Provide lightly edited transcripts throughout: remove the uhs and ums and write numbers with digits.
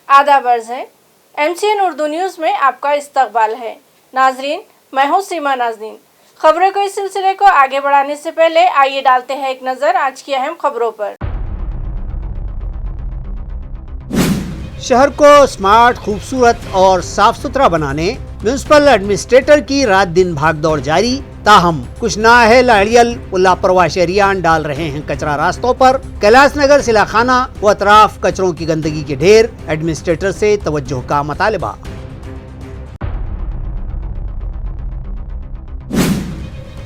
आदाब अर्ज़ है। MCN उर्दू न्यूज़ में आपका इस्तकबाल है। नाजरीन, मैं हूँ सीमा नाज़नीन। खबरों को इस सिलसिले को आगे बढ़ाने से पहले आइए डालते हैं एक नज़र आज की अहम खबरों पर। शहर को स्मार्ट, खूबसूरत और साफ सुथरा बनाने म्यूनिसिपल एडमिनिस्ट्रेटर की रात दिन भागदौड़ जारी। ताहम कुछ नाअहल अड़ियल व लापरवाह शहरियान डाल रहे हैं कचरा रास्तों पर। कैलाश नगर सिलाखाना व अतराफ कचरों की गंदगी के ढेर, एडमिनिस्ट्रेटर से तवज्जो का मुतालबा।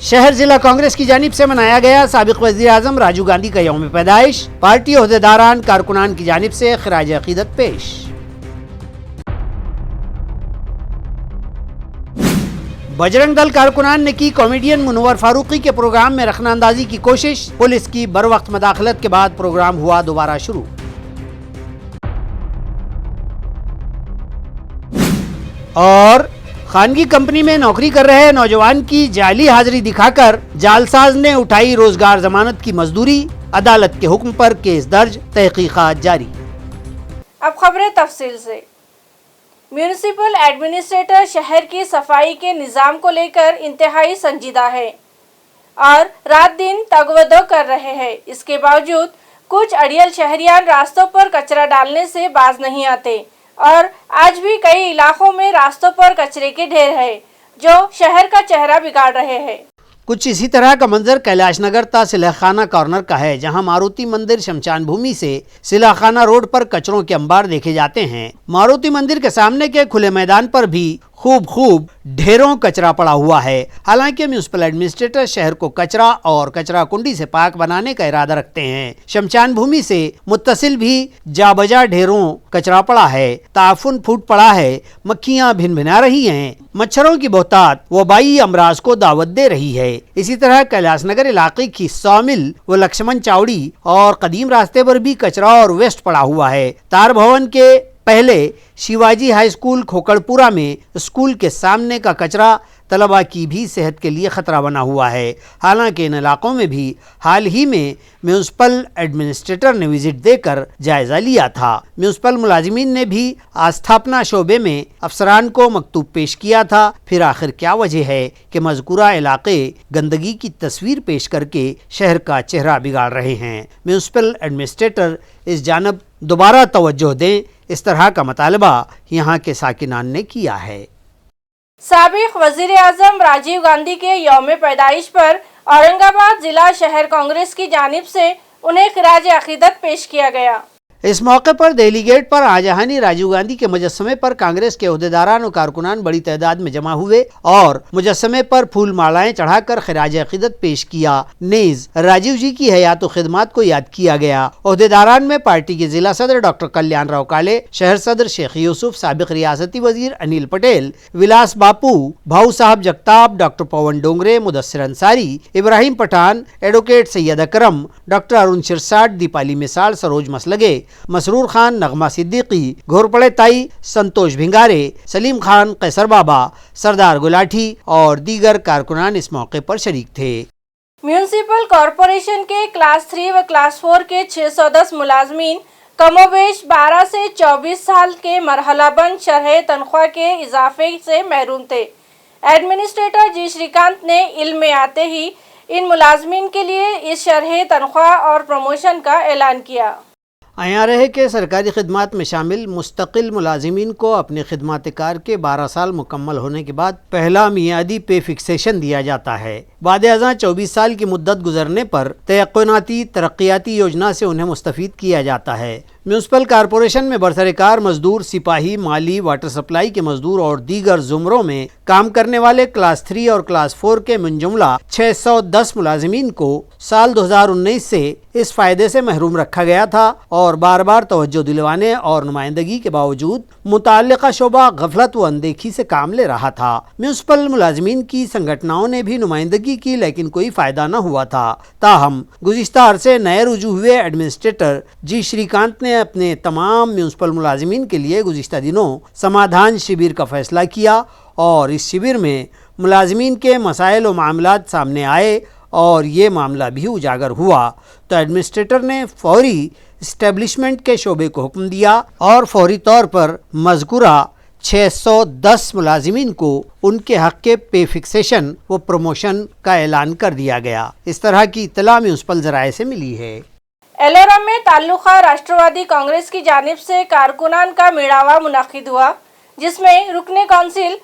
शहर जिला कांग्रेस की जानिब से मनाया गया साबिक वज़ीर आज़म राजीव गांधी का यौम पैदाइश। पार्टी ओहदेदारान कारकुनान की जानिब से खिराज अकीदत पेश। बजरंग दल कारकुनान ने की कॉमेडियन मुनव्वर फारूकी के प्रोग्राम में रखना अंदाजी की कोशिश। पुलिस की बरवक्त मदाखलत के बाद प्रोग्राम हुआ दोबारा शुरू। और खानगी कंपनी में नौकरी कर रहे नौजवान की जाली हाजिरी दिखाकर जालसाज ने उठाई रोजगार जमानत की मजदूरी। अदालत के हुक्म पर केस दर्ज, तहकीकात जारी। अब खबरें तफसील से। म्यूनिसिपल एडमिनिस्ट्रेटर शहर की सफाई के निज़ाम को लेकर इंतहाई संजीदा है और रात दिन तगवदो कर रहे हैं। इसके बावजूद कुछ अड़ियल शहरियान रास्तों पर कचरा डालने से बाज नहीं आते और आज भी कई इलाकों में रास्तों पर कचरे के ढेर है जो शहर का चेहरा बिगाड़ रहे हैं। कुछ इसी तरह का मंजर कैलाश नगर ता सिलाखाना कॉर्नर का है, जहां मारुति मंदिर शमशान भूमि से सिलाखाना रोड पर कचरों के अंबार देखे जाते हैं। मारुति मंदिर के सामने के खुले मैदान पर भी खूब ढेरों कचरा पड़ा हुआ है। हालांकि म्यूनिसिपल एडमिनिस्ट्रेटर शहर को कचरा और कचरा कुंडी से पाक बनाने का इरादा रखते हैं। शमशान भूमि से मुत्तसिल भी जाबजा ढेरों कचरा पड़ा है, ताफुन फूट पड़ा है, मक्खियां भिन भिना रही हैं, मच्छरों की बहुतात वबाई अमराज को दावत दे रही है। इसी तरह कैलाश नगर इलाके की सौमिल व लक्ष्मण चावड़ी और कदीम रास्ते पर भी कचरा और वेस्ट पड़ा हुआ है। तार भवन के पहले शिवाजी हाई स्कूल खोकड़पुरा में स्कूल के सामने का कचरा तलबा की भी सेहत के लिए खतरा बना हुआ है। हालांकि इन इलाकों में भी हाल ही में म्यूनिसिपल एडमिनिस्ट्रेटर ने विजिट देकर जायजा लिया था। म्यूनिसिपल मुलाजिमीन ने भी आस्थापना शोबे में अफसरान को मकतूब पेश किया था। फिर आखिर क्या वजह है कि मज़कूरा इलाके गंदगी की तस्वीर पेश करके शहर का चेहरा बिगाड़ रहे हैं? म्यूनिसिपल एडमिनिस्ट्रेटर इस जानब दोबारा तवज्जो दें, इस तरह का मुतालबा यहाँ के साकिनान ने किया है। साबिक वज़ीर आज़म राजीव गांधी के यौम पैदाइश पर औरंगाबाद जिला शहर कांग्रेस की जानिब से उन्हें खिराज अकीदत पेश किया गया। इस मौके पर दिल्ली गेट पर आजहानी राजीव गांधी के मुजस्समे पर कांग्रेस के ओहदेदारान और कारकुनान बड़ी तादाद में जमा हुए और मुजस्समे पर फूल मालाएं चढ़ाकर खिराज अकीदत पेश किया। नीज राजीव जी की हयात खिदमात को याद किया गया। ओहदेदारान में पार्टी के जिला सदर डॉक्टर कल्याण राव काले, शहर सदर शेख यूसुफ, साबिक रियासती वजीर अनिल पटेल, विलास बापू, भाऊ साहब जगताप, डॉक्टर पवन डोंगरे, मुदस्सिर अंसारी, इब्राहिम पठान, एडवोकेट सैयद अकरम, डॉक्टर अरुण शिरसाट, दीपाली मिसाल, सरोज मसलगे, मसरूर खान, नगमा सिद्दीकी, घोरपड़े ताई, संतोष भिंगारे, सलीम खान, कैसर बाबा, सरदार गुलाठी और दीगर कारकुनान इस मौके पर शरीक थे। म्यूनिसिपल कॉरपोरेशन के क्लास 3 व क्लास 4 के 610 मुलाजमीन कमोबेश 12 से 24 साल के मरहलाबंद शरह तनख्वाह के इजाफे से महरूम थे। एडमिनिस्ट्रेटर जी श्रीकांत ने इल्म में आते ही इन मुलाजमीन के लिए इस शरह तनख्वाह और प्रमोशन का ऐलान किया। आया रहे के सरकारी खिदमात में शामिल मुस्तकिल मुलाजिमीन को अपने खिदमत कार के 12 साल मुकम्मल होने के बाद पहला मियादी पे फिक्सेशन दिया जाता है। बाद अज़ां 24 साल की मुद्दत गुजरने पर तयक्कुनाती तरक्याती योजना से उन्हें मुस्तफ़ीद किया जाता है। म्यूनिसिपल कॉरपोरेशन में बरसरकार मजदूर, सिपाही, माली, वाटर सप्लाई के मजदूर और दीगर जुमरों में काम करने वाले क्लास 3 और क्लास 4 के मुंजुमला 610 मुलाजिमीन को साल 2019 से इस फायदे से महरूम रखा गया था और बार बार तवज्जो दिलवाने और नुमाइंदगी के बावजूद मुताल्लिका शोबा गफलत व अनदेखी से काम ले रहा था। म्यूनिसिपल मुलाजिमीन की संगठनों ने भी नुमाइंदगी की, लेकिन कोई फायदा न हुआ था। ताहम गुज़िश्ता अरसे नए रुजू हुए एडमिनिस्ट्रेटर जी श्रीकांत ने अपने तमाम म्यूनिसिपल मुलाजिमीन के लिए गुज़िश्ता दिनों समाधान शिविर का फैसला किया और इस शिविर में मुलाजिमीन के मसाइल व मामलात सामने आए और ये मामला भी उजागर हुआ तो एडमिनिस्ट्रेटर ने फौरी एस्टेब्लिशमेंट के शोबे को हुक्म दिया और फौरी तौर पर मज़कूरा 610 मुलाजिमीन को उनके हक के पे फिक्सेशन व प्रमोशन का ऐलान कर दिया गया। इस तरह की इत्तला म्युनिसिपल ज़राए से मिली है। एलोरा में ताल्लुका राष्ट्रवादी कांग्रेस की जानिब से कारकुनान का मेड़ावा मुनाकिद हुआ, जिसमें रुकने काउंसिल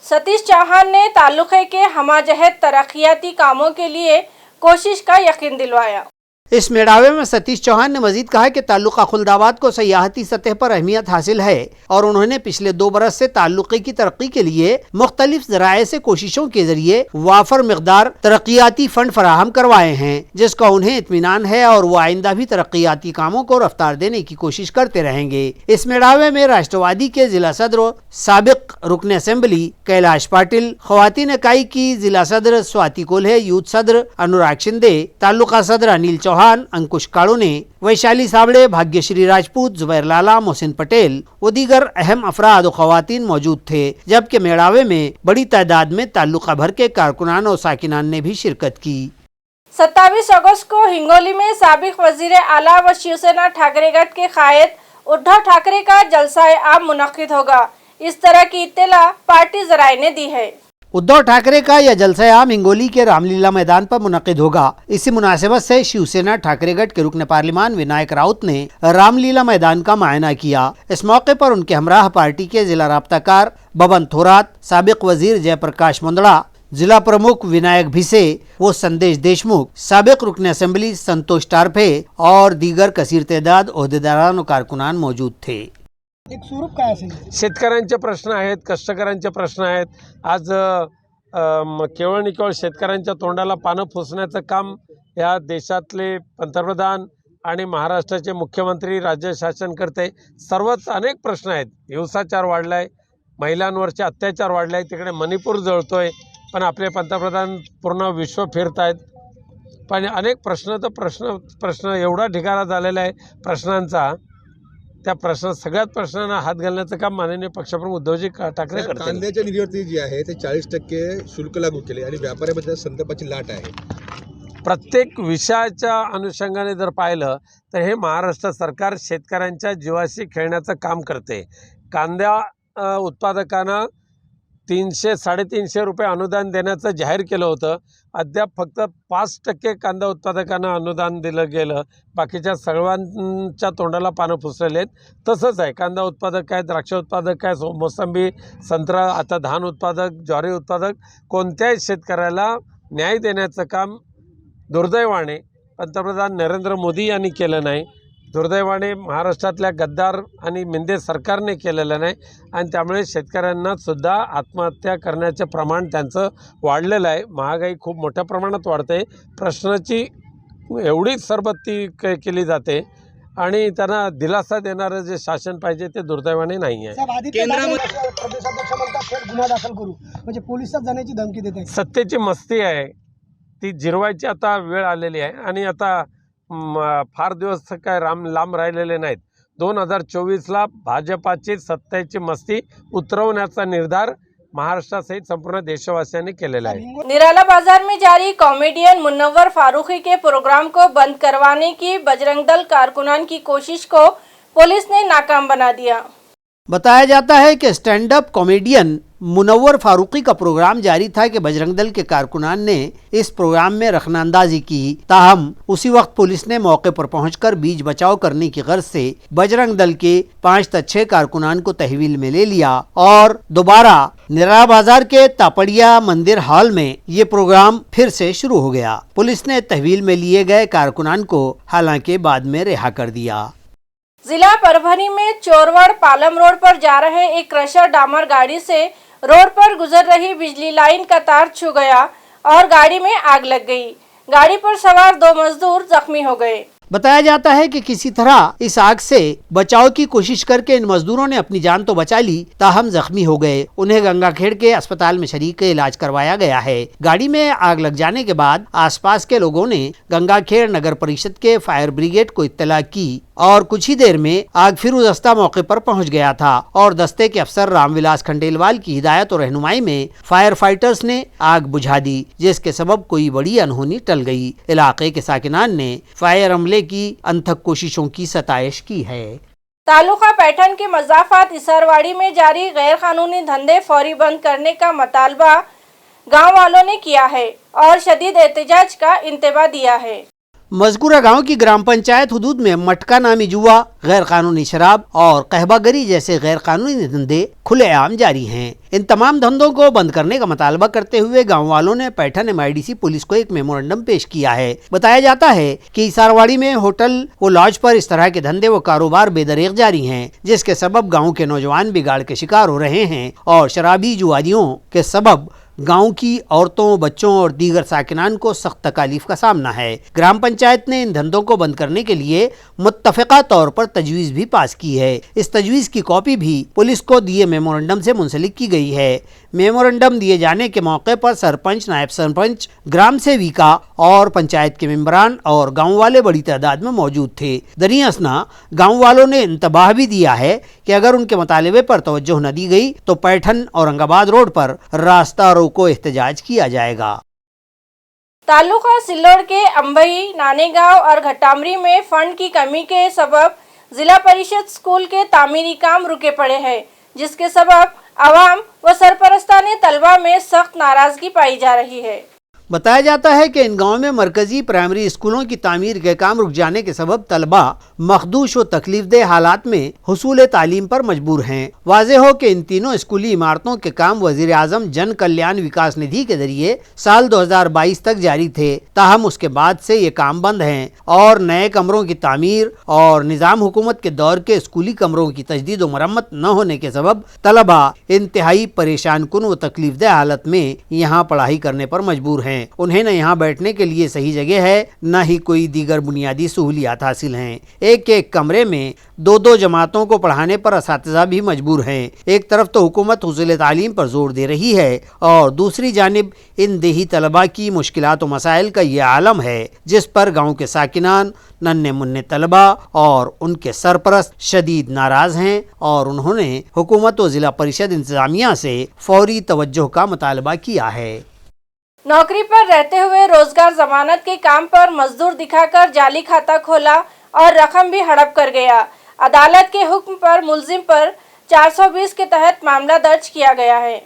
सतीश चौहान ने ताल्लुके के हमाजहत तरक्याती कामों के लिए कोशिश का यकीन दिलवाया। इस मेड़ावे में सतीश चौहान ने मजीद कहा कि ताल्लुका खुलदाबाद को सयाहती सतह पर अहमियत हासिल है और उन्होंने पिछले 2 बरस से ताल्लुके की तरक्की के लिए मुख्तलिफ ज़राए से कोशिशों के जरिए वाफर मिकदार तरक्याती फंड फराहम करवाए हैं, जिसका उन्हें इत्मीनान है और वो आइंदा भी तरक्याती कामों को रफ्तार देने की कोशिश करते रहेंगे। इस मेड़ावे में राष्ट्रवादी के जिला सदर साबिक रुकन असेंबली कैलाश पाटिल, खवातीन इकाई की जिला सदर स्वाति कोल्हे, यूथ सदर अनुराग शिंदे, ताल्लुका सदर अनिल चौहान, अंकुश काड़ोने, वैशाली साबड़े, भाग्यश्री राजपूत, जुबैर लाला, मोहसिन पटेल व दीगर अहम अफराद और खवातीन मौजूद थे, जबकि मेड़ावे में बड़ी तादाद में ताल्लुका भर के कारकुनान और साकिनान ने भी शिरकत की। 27 अगस्त को हिंगोली में साबिक वजीर आला व शिवसेना ठाकरेगढ़ के कायद उद्धव ठाकरे का जलसा आम मुनक्किद होगा। इस तरह की इत्तला पार्टी ज़राए ने दी है। उद्धव ठाकरे का यह जलसा आम हिंगोली के रामलीला मैदान पर मुनक्किद होगा। इसी मुनासिबत से शिवसेना ठाकरेगढ़ के रुकन पार्लिमान विनायक राउत ने रामलीला मैदान का मुआयना किया। इस मौके पर उनके हमराह पार्टी के जिला राब्ताकार बबन थोरात, साबिक वजीर जयप्रकाश मुंदड़ा, जिला प्रमुख विनायक भिसे वो संदेश देशमुख, साबिक रुकन असेंबली संतोष टारफे और दीगर कसीर तादाद ओहदेदारान और कारकुनान मौजूद थे। एक स्वरूप काय असेल? शेतकऱ्यांचे प्रश्न आहेत, कष्टकऱ्यांचे प्रश्न आहेत। आज केवळ आणि केवळ शेतकऱ्यांच्या तोंडाला पानं पुसण्याचं काम या देशातले पंतप्रधान आणि महाराष्ट्राचे मुख्यमंत्री, राज्य शासनकर्ते सर्वच अनेक प्रश्न आहेत। हिंसाचार वाढलाय, महिलांवरचे अत्याचार वाढलाय, तिकडे मणिपूर जळतोय, पण आपले पंतप्रधान पूर्ण विश्व फिरतायत, पण अनेक प्रश्न एवढा ढिगारा झालेला आहे प्रश्नांचा, त्या सगळ्यात प्रश्नांना हात घालण्याचं काम माननीय पक्षप्रमुख उद्धवजी ठाकरे करतात। कांद्याच्या निर्याती जी आहे ते 40% शुल्क लागू केले आणि व्यापाऱ्याबद्दल संतापाची लाट आहे। प्रत्येक विषयाच्या अनुषंगाने जर पाहिलं तर हे महाराष्ट्र सरकार शेतकऱ्यांच्या जीवाशी खेळण्याचं काम करते। कांदा उत्पादकांना 300-350 रुपये अनुदान देण्याचं जाहीर केलं होतं। अद्याप फक्त 5% कांदा उत्पादकांना अनुदान दिलं गेलं, बाकीच्या सर्वांच्या तोंडाला पानं पुसलेले आहेत। तसंच आहे, कांदा उत्पादक काय, द्राक्ष उत्पादक काय, मोसंबी, संत्रा, आता धान उत्पादक, ज्वारी उत्पादक, कोणत्याही शेतकऱ्याला न्याय देण्याचं काम दुर्दैवाने पंतप्रधान नरेंद्र मोदी यांनी केलं नाही, दुर्दैवाने महाराष्ट्रातल्या गद्दार आणि मिंदे सरकारने केलेलं नाही आणि त्यामुळे शेतकऱ्यांना सुद्धा आत्महत्या करण्याचे प्रमाण त्यांचं वाढलेलं आहे। महागाई खूप मोठ्या प्रमाणात वाढते, प्रश्नाची एवढी सरबत्ती केली जाते आणि त्यांना दिलासा देणारं जे शासन पाहिजे ते दुर्दैवाने नाही आहे। केंद्रामध्ये प्रदेशाध्यक्ष म्हणतात थेट गुन्हा दाखल करू, म्हणजे पोलिसात जाण्याची धमकी देत आहेत। सत्तेची मस्ती आहे ती जिरवायची आता वेळ आलेली आहे आणि आता फार दिवस काय लांब राहिलेले नाहीत। 2024ला भाजपाची सत्तेची मस्ती उतरवण्याचा निर्धार महाराष्ट्रासहित संपूर्ण देशवासियांनी केलेला है। निराला बाजार में जारी कॉमेडियन मुनव्वर फारूकी के प्रोग्राम को बंद करवाने की बजरंग दल कारकुनान की कोशिश को पुलिस ने नाकाम बना दिया। बताया जाता है कि stand up comedian Munawar Faruqui का प्रोग्राम जारी था कि बजरंग दल के कारकुनान ने इस प्रोग्राम में रखनांदाजी की। ताहम उसी वक्त पुलिस ने मौके पर पहुंचकर बीच बचाव करने की गर्ज से बजरंग दल के 5-6 कारकुनान को तहवील में ले लिया और दोबारा निराला बाजार के तापड़िया मंदिर हॉल में ये प्रोग्राम फिर से शुरू हो गया। पुलिस ने तहवील में लिए गए कारकुनान को हालांकि बाद में रिहा कर दिया। जिला परभनी में चोरवड़ पालम रोड पर जा रहे एक क्रशर डामर गाड़ी से रोड पर गुजर रही बिजली लाइन का तार छू गया और गाड़ी में आग लग गई। गाड़ी पर सवार 2 मजदूर जख्मी हो गए। बताया जाता है कि किसी तरह इस आग से बचाव की कोशिश करके इन मजदूरों ने अपनी जान तो बचा ली, ताहम जख्मी हो गए। उन्हें गंगाखेड़ के अस्पताल में शरीक इलाज करवाया गया है। गाड़ी में आग लग जाने के बाद आसपास के लोगों ने गंगाखेड़ नगर परिषद के फायर ब्रिगेड को इत्तला की। और कुछ ही देर में आग फिर दस्ता मौके पर पहुंच गया था और दस्ते के अफसर रामविलास खंडेलवाल की हिदायत और रहनुमाई में फायर फाइटर्स ने आग बुझा दी, जिसके सबब कोई बड़ी अनहोनी टल गई। इलाके के साकिनान ने फायर अमले की अनथक कोशिशों की सताइश की है। तालुका पैठन के मजाफात इसरवाड़ी में जारी गैर कानूनी धंधे फौरी बंद करने का मुतालबा गाँव वालों ने किया है और शदीद एहतजाज का इंतबा दिया है। मजकूरा गांव की ग्राम पंचायत हुदूद में मटका नामी जुआ, गैर कानूनी शराब और कहबागरी जैसे गैर कानूनी धंधे खुलेआम जारी हैं। इन तमाम धंधों को बंद करने का मुतालबा करते हुए गांव वालों ने पैठन MIDC पुलिस को एक मेमोरेंडम पेश किया है। बताया जाता है कि इसरवाड़ी में होटल व लॉज पर इस तरह के धंधे व कारोबार बेदरीग जारी हैं, जिसके सबब गाँव के नौजवान बिगाड़ के शिकार हो रहे हैं और शराबी जुआरियों के सबब गांव की औरतों, बच्चों और दीगर साकिनान को सख्त तकालीफ का सामना है। ग्राम पंचायत ने इन धंधों को बंद करने के लिए मुत्तफ़िका तौर पर तजवीज़ भी पास की है। इस तजवीज़ की कॉपी भी पुलिस को दिए मेमोरेंडम से मुंसलिक की गई है। मेमोरेंडम दिए जाने के मौके पर सरपंच, नायब सरपंच, ग्राम सेविका और पंचायत के मेंबरान और गाँव वाले बड़ी तादाद में मौजूद थे। दरियासना गाँव वालों ने इंतबाह भी दिया है कि अगर उनके मुतालबे पर तवज्जो न दी गई तो पैठन औरंगाबाद रोड पर रास्ता रोको एहतजाज किया जाएगा। तालुका सिल्लोड़ के अंबई, नानेगांव और घटामरी में फंड की कमी के सबब जिला परिषद स्कूल के तामीरी काम रुके पड़े हैं, जिसके सबब आवाम व सरपरस्ताने तलबा में सख्त नाराजगी पाई जा रही है। बताया जाता है कि इन गाँव में मरकजी प्राइमरी स्कूलों की तामीर के काम रुक जाने के सबब तलबा मखदूश व तकलीफदेह हालात में हुसूल तालीम पर मजबूर हैं। वाज़ेह हो कि इन तीनों स्कूली इमारतों के काम वज़ीर आज़म जन कल्याण विकास निधि के जरिए साल 2022 तक जारी थे, ताहम उसके बाद से ये काम बंद हैं और नए कमरों की तामीर और निज़ाम हुकूमत के दौर के स्कूली कमरों की तजदीद व मरम्मत न होने के सबब तलबा इंतहाई परेशान कुन व तकलीफदेह हालत में यहाँ पढ़ाई करने पर मजबूर हैं। उन्हें न यहाँ बैठने के लिए सही जगह है, न ही कोई दीगर बुनियादी सहूलियात हासिल हैं। एक एक कमरे में दो दो जमातों को पढ़ाने पर असातिज़ा भी मजबूर हैं। एक तरफ तो हुकूमत हुसूल तालीम पर जोर दे रही है और दूसरी जानिब इन देही तलबा की मुश्किलात व मसाइल का ये आलम है, जिस पर गाँव के साकिनान, नन्हे मुन्ने तलबा और उनके सरपरस्त शदीद नाराज हैं और उन्होंने हुकूमत व जिला परिषद इंतजामिया से फौरी तवज्जो का मुतालबा किया है। नौकरी पर रहते हुए रोजगार जमानत के काम पर मजदूर दिखाकर जाली खाता खोला और रकम भी हड़प कर गया। अदालत के हुक्म पर मुलजिम पर 420 के तहत मामला दर्ज किया गया है।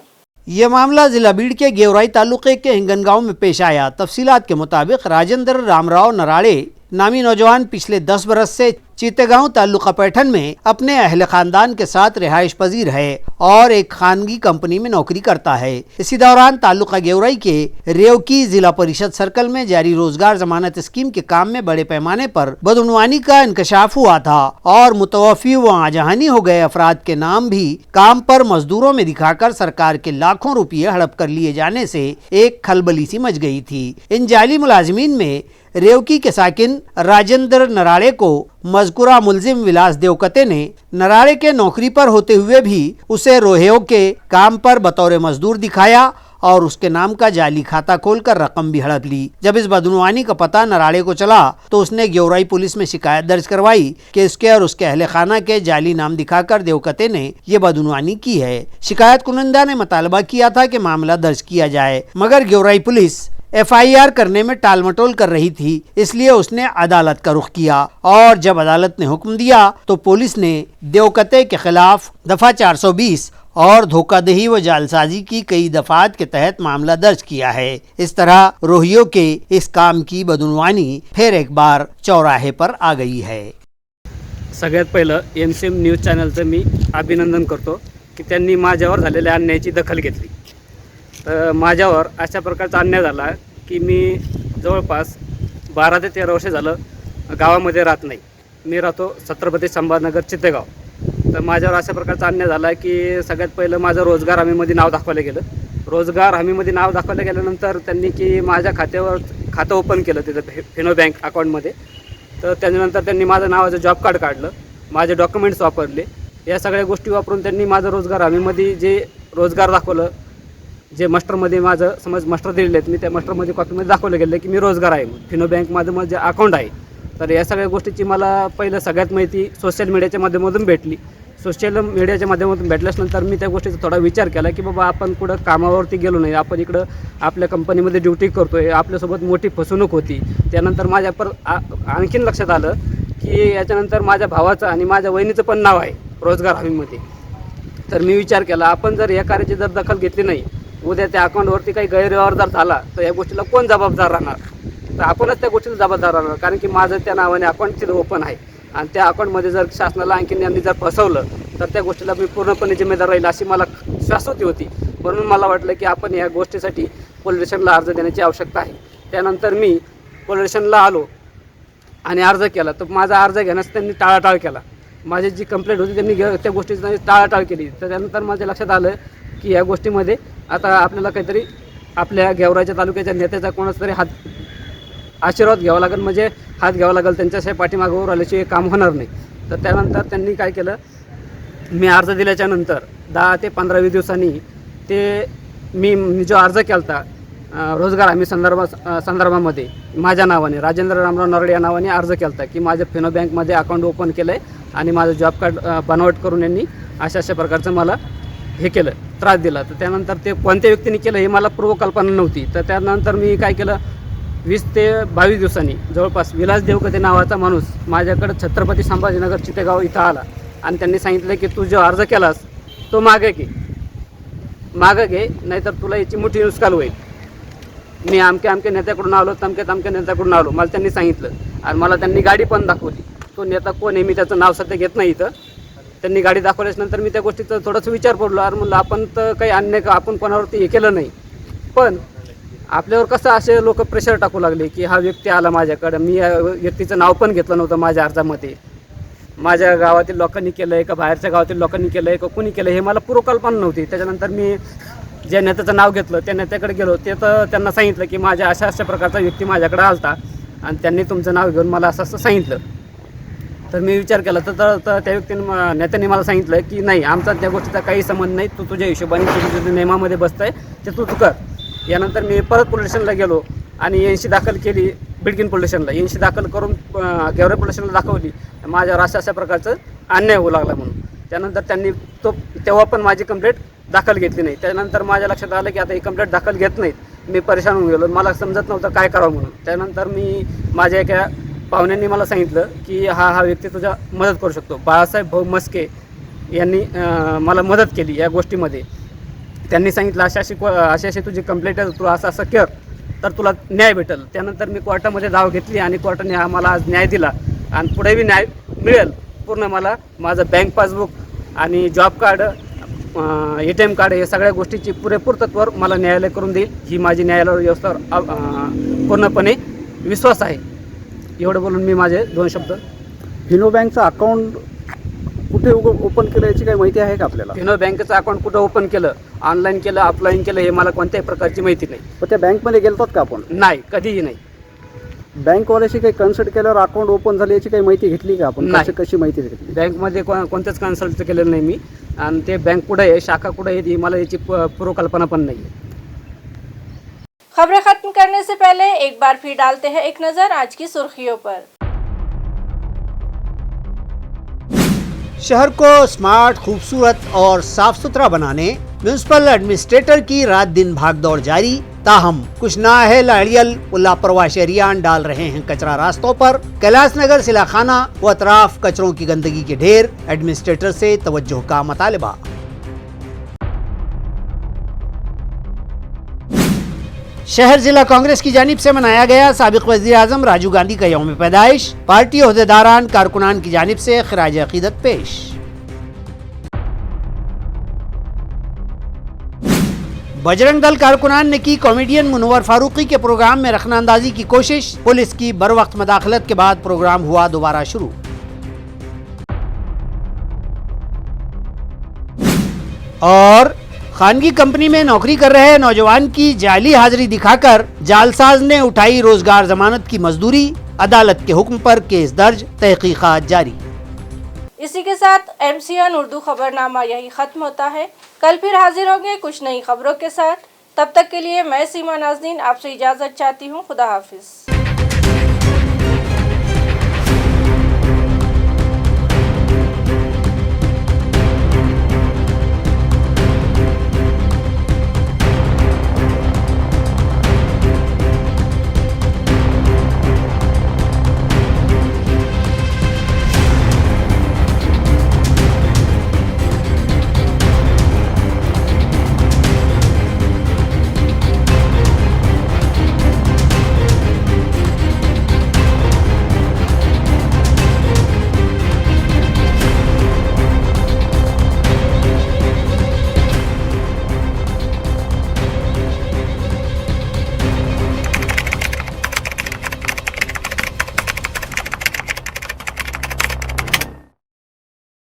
ये मामला जिला बीड़ के गेवराई तालुके के हिंगन गांव में पेश आया। तफसीलात के मुताबिक राजेंद्र रामराव नराड़े नामी नौजवान पिछले 10 बरस से चीतेगांव तालुका पैठन में अपने अहले खानदान के साथ रिहाइश पजीर है और एक खानगी कंपनी में नौकरी करता है। इसी दौरान तालुका गेवराई के रेवकी जिला परिषद सर्कल में जारी रोजगार जमानत स्कीम के काम में बड़े पैमाने पर बदउनवानी का इंकशाफ हुआ था और मुतवफ़ी व आजहानी हो गए अफराद के नाम भी काम पर मजदूरों में दिखाकर सरकार के लाखों रुपये हड़प कर लिए जाने से एक खलबली सी मच गई थी। इन जाली मुलाजिमीन में रेवकी के साकिन राजेंद्र नराड़े को मजकूरा मुलजिम विलास देवकते ने नराड़े के नौकरी पर होते हुए भी उसे रोहेओ के काम पर बतौर मजदूर दिखाया और उसके नाम का जाली खाता खोलकर रकम भी हड़प ली। जब इस बदनुवानी का पता नराड़े को चला तो उसने गेवराई पुलिस में शिकायत दर्ज करवाई कि उसके और उसके अहले खाना के जाली नाम दिखाकर देवकते ने ये बदनुवानी की है। शिकायत कुनंदा ने मुतालबा किया था कि मामला दर्ज किया जाए, मगर गेवराई पुलिस FIR करने में टालमटोल कर रही थी, इसलिए उसने अदालत का रुख किया और जब अदालत ने हुक्म दिया तो पुलिस ने देवकते के खिलाफ दफा 420 और धोखाधड़ी व जालसाजी की कई दफात के तहत मामला दर्ज किया है। इस तरह रोहियों के इस काम की बदउनवानी फिर एक बार चौराहे पर आ गई है। सगळ्यात पहिलं MCM न्यूज चॅनलचं मी अभिनंदन करतो की त्यांनी माझ्यावर झालेल्या अन्यायाची दखल घेतली। तर माझ्यावर अशा प्रकारचा अन्याय झाला की मी जवळपास 12 ते 13 वर्ष झालं गावामध्ये राहत नाही। मी राहतो छत्रपती संभाजीनगर चितेगाव। तर माझ्यावर अशा प्रकारचा अन्याय झाला की सगळ्यात पहिलं माझं रोजगार हमीमध्ये नाव दाखवलं गेलं। रोजगार हमीमध्ये नाव दाखवलं गेल्यानंतर त्यांनी की माझ्या खात्यावर खातं ओपन केलं तिथं फिनो बँक अकाउंटमध्ये। तर त्यानंतर त्यांनी माझं नावाचं जॉब कार्ड काढलं, माझे डॉक्युमेंट्स वापरले। या सगळ्या गोष्टी वापरून त्यांनी माझं रोजगार हमीमध्ये जे रोजगार दाखवलं, जे मास्टरमध्ये माझं समज मास्टर दिलेले आहेत, मी त्या मास्टरमध्ये कॉपीमध्ये दाखवलं गेलं की मी रोजगार आहे। फिनो बँकमध्ये माझं जे अकाउंट आहे तर या सगळ्या गोष्टीची मला पहिलं सगळ्यात माहिती सोशल मीडियाच्या माध्यमातून भेटली. सोशल मीडियाच्या माध्यमातून भेटल्यानंतर मी त्या गोष्टीचा थोडा विचार केला की बाबा आपण कुठं कामावरती गेलो नाही, आपण इकडं आपल्या कंपनीमध्ये ड्युटी करतो आहे, आपल्यासोबत मोठी फसवणूक होती. त्यानंतर माझ्या आणखीन लक्षात आलं की याच्यानंतर माझ्या भावाचं आणि माझ्या वहिनीचं पण नाव आहे रोजगार हमीमध्ये. तर मी विचार केला आपण जर या कार्याची जर दखल घेतली नाही, उद्या त्या अकाउंटवरती काही गैरव्यवहार जर झाला तर या गोष्टीला कोण जबाबदार राहणार? तर आपणच त्या गोष्टीला जबाबदार राहणार, कारण की माझं त्या नावाने अकाउंट तिथं ओपन आहे आणि त्या अकाउंटमध्ये जर शासनाला आणखीन यांनी जर फसवलं तर त्या गोष्टीला मी पूर्णपणे जिम्मेदार राहील अशी मला शाश्वती होती. म्हणून मला वाटलं की आपण या गोष्टीसाठी पोलीस स्टेशनला अर्ज देण्याची आवश्यकता आहे. त्यानंतर मी पोलीस स्टेशनला आलो आणि अर्ज केला. तर माझा अर्ज घेण्यास त्यांनी टाळाटाळ केला. माझी जी कंप्लेंट होती त्यांनी त्या गोष्टीची टाळाटाळ केली. तर त्यानंतर माझ्या लक्षात आलं की या गोष्टीमध्ये आता आपल्याला काहीतरी आपल्या गेवराच्या तालुक्याच्या नेत्याचा कोणाचा तरी आशीर्वाद घ्यावा लागेल, म्हणजे हात घ्यावा लागेल, त्यांच्याशिवाय पाठीमागं आल्याशिवाय काम होणार नाही. तर त्यानंतर त्यांनी काय केलं, मी अर्ज दिल्याच्यानंतर 10 ते 15-20 दिवसांनी ते मी जो अर्ज केला होता रोजगार हमी संदर्भामध्ये माझ्या नावाने राजेंद्र रामराव नरडे या नावाने अर्ज केला होता की माझ्या फिनो बँकमध्ये अकाउंट ओपन केलं आहे आणि माझं जॉब कार्ड बनावट करून यांनी अशा प्रकारचं मला हे केलं, त्रास दिला. तर त्यानंतर ते कोणत्या व्यक्तीने केलं हे मला पूर्वकल्पना नव्हती. तर त्यानंतर मी काय केलं, 20 ते 22 दिवसांनी जवळपास विलास देवकते नावाचा माणूस माझ्याकडे छत्रपती संभाजीनगर चितेगाव इथं आला आणि त्यांनी सांगितलं की तू जो अर्ज केलास तो मागे घे नाहीतर तुला याची मोठी नुकसान होईल. मी अमक्या नेत्याकडून आलो, तमक्या नेत्याकडून आलो, मला त्यांनी सांगितलं आणि मला त्यांनी गाडी पण दाखवली. तो नेता कोण आहे मी त्याचं नाव सध्या घेत नाही इथं. त्यांनी गाडी दाखवल्याच्यानंतर मी त्या गोष्टीचा थोडासा विचार पडलो. अरे म्हणलं आपण तर काही अन्याय आपण कोणावरती हे केलं नाही, पण आपल्यावर कसं असे लोक प्रेशर टाकू लागले की हा व्यक्ती आला माझ्याकडं, मी या व्यक्तीचं नाव पण घेतलं नव्हतं माझ्या अर्जामध्ये. माझ्या गावातील लोकांनी केलं आहे का बाहेरच्या गावातील लोकांनी केलं आहे का कोणी केलं हे मला पूर्वकल्पना नव्हती. त्याच्यानंतर मी ज्या नेत्याचं नाव घेतलं त्या नेत्याकडे गेलो. ते तर त्यांना सांगितलं की माझ्या अशा प्रकारचा व्यक्ती माझ्याकडे आलता आणि त्यांनी तुमचं नाव घेऊन मला असं सांगितलं. तर मी विचार केला तर त्या नेत्यांनी मला सांगितलं की नाही, आमचा त्या गोष्टीचा काही संबंध नाही, तू तुझ्या हिशोबाने तुझ्या नियमामध्ये बसतंय ते तू कर. यानंतर मी परत पोलीस स्टेशनला गेलो आणि एनसी दाखल केली बिडकीन पोलीस स्टेशनला. एनसी दाखल करून गेवरा पोलीस स्टेशनला दाखवली माझ्यावर अशा प्रकारचं अन्याय होऊ लागला म्हणून. त्यानंतर त्यांनी तेव्हा पण माझी कंप्लेंट दाखल घेतली नाही. त्यानंतर माझ्या लक्षात आलं की आता ही कंप्लेंट दाखल घेत नाहीत. मी परेशान होऊन गेलो, मला समजत नव्हतं काय करावं म्हणून. त्यानंतर मी माझ्या एका पाहुण्यांनी मला सांगितलं की हा व्यक्ती तुझा मदत करू शकतो. बाळासाहेब भाऊ मस्के यांनी मला मदत केली या गोष्टीमध्ये. त्यांनी सांगितलं अशी तुझी कंप्लेंट आहे, तू असं कर तर तुला न्याय भेटेल. त्यानंतर मी कोर्टामध्ये धाव घेतली आणि कोर्टाने आम्हाला आज न्याय दिला आणि पुढेही न्याय मिळेल. पूर्ण मला माझं बँक पासबुक आणि जॉब कार्ड, ATM कार्ड हे सगळ्या गोष्टीची पुरेपूर तत्त्वावर मला न्यायालय करून देईल ही माझी न्यायालय व्यवस्थेवर पूर्णपणे विश्वास आहे. एवढं बोलून मी माझे 2 शब्द. फिनो बँकचं अकाउंट कुठे ओपन केलं याची काही माहिती आहे का आपल्याला? फिनो बँकेचं अकाउंट कुठं ओपन केलं, ऑनलाईन केलं, ऑफलाईन केलं हे मला कोणत्याही प्रकारची माहिती नाही. पण त्या बँकमध्ये गेलतात का आपण? नाही, कधीही नाही. बँकवाल्याशी काही कन्सल्ट केल्यावर अकाउंट ओपन झाले याची काही माहिती घेतली का आपण? नाही. कशी माहिती घेतली? बँकमध्ये कोणत्याच कन्सल्ट केलेलं नाही मी आणि ते बँक कुठे आहे, शाखा कुठे आहे, ही मला याची पूर्वकल्पना पण नाही आहे. खबरें खत्म करने से पहले एक बार फिर डालते हैं एक नजर आज की सुर्खियों पर। शहर को स्मार्ट, खूबसूरत और साफ सुथरा बनाने म्यूनिसिपल एडमिनिस्ट्रेटर की रात दिन भागदौड़ जारी। ताहम कुछ नाअहल अड़ियल व लापरवाह शहरियान डाल रहे हैं कचरा रास्तों पर। कैलाश नगर सिलाखाना व अतराफ कचरों की गंदगी के ढेर, एडमिनिस्ट्रेटर से तवज्जो का मुतालबा। शहर जिला कांग्रेस की जानिब से मनाया गया साबिक वज़ीर आज़म राजीव गांधी का यौम पैदाइश। पार्टी ओहदेदारान कारकुनान की जानिब से खराज अकीदत पेश। बजरंग दल कारकुनान ने की कॉमेडियन मुनव्वर फारूकी के प्रोग्राम में रखना अंदाजी की कोशिश। पुलिस की बरवक्त मदाखलत के बाद प्रोग्राम हुआ दोबारा शुरू। और खानगी कंपनी में नौकरी कर रहे नौजवान की जाली हाजिरी दिखाकर जालसाज ने उठाई रोजगार जमानत की मजदूरी। अदालत के हुक्म पर केस दर्ज, तहकीकात जारी। इसी के साथ MCN उर्दू खबरनामा यही खत्म होता है। कल फिर हाजिर होंगे कुछ नई खबरों के साथ। तब तक के लिए मैं सीमा नाज़नीन आपसे इजाज़त चाहती हूँ। खुदा हाफिज।